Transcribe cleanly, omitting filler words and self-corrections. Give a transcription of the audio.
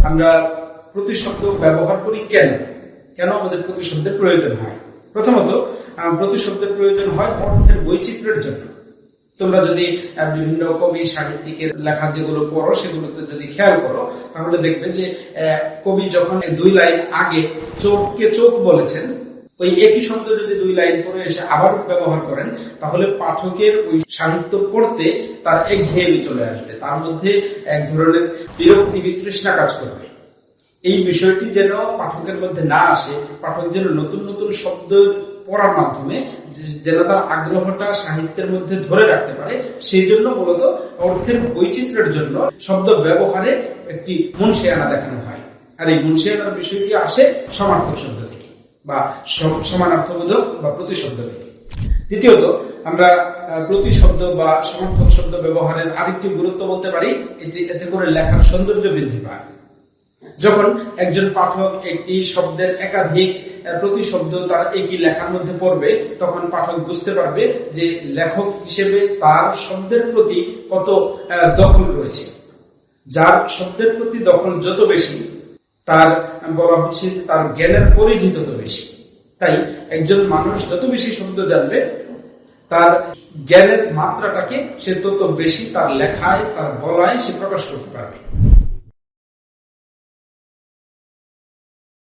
আমরা প্রতিশব্দ ব্যবহার করি কেন কেন আমাদের প্রতিশব্দের প্রয়োজন হয়? প্রথমত, প্রতিশব্দের প্রয়োজন হয় অর্থের বৈচিত্র্যের জন্য। তোমরা যদি বিভিন্ন কবি সাহিত্যিকের লেখা যেগুলো পড়ো সেগুলোতে যদি খেয়াল করো তাহলে দেখবে যে কবি যখন 2 লাইন আগে চোখকে চোখ বলেছেন, ওই একই শব্দ যদি 2 লাইন পরে এসে আবার ব্যবহার করেন তাহলে পাঠকের ওই সাহিত্য পড়তে তার একঘেয়েমি চলে আসবে, তার মধ্যে এক ধরনের বিরক্তি বিতৃষ্ণা কাজ করবে। এই বিষয়টি যেন পাঠকের মধ্যে না আসে, পাঠক যেন নতুন নতুন শব্দ পড়ার মাধ্যমে যেন তার আগ্রহটা সাহিত্যের মধ্যে ধরে রাখতে পারে, সেই জন্য মূলত অর্থের বৈচিত্র্যের জন্য শব্দ ব্যবহারে একটি মুনশিয়ানা দেখানো হয়। আর এই মুনশিয়ানার বিষয়টি আসে সমার্থক শব্দ থেকে বা সমানার্থবোধক বা প্রতিশব্দ থেকে। দ্বিতীয়ত, আমরা প্রতিশব্দ বা সমার্থক শব্দ ব্যবহারের আরেকটি গুরুত্ব বলতে পারি, এতে করে লেখার সৌন্দর্য বৃদ্ধি পায়। যখন একজন পাঠক একটি শব্দের একাধিক প্রতিশব্দ তার একই লেখার মধ্যে পড়বে, তখন পাঠক বুঝতে পারবে যে লেখক হিসেবে তার শব্দের প্রতি কত দখল রয়েছে। যার শব্দের প্রতি দখল যত বেশি, তার বলা হচ্ছে তার জ্ঞানের পরিধি তত বেশি। তাই একজন মানুষ যত বেশি শব্দ জানবে, তার জ্ঞানের মাত্রাটাকে সে তত বেশি তার লেখায়, তার বলায় সে প্রকাশ করতে পারবে।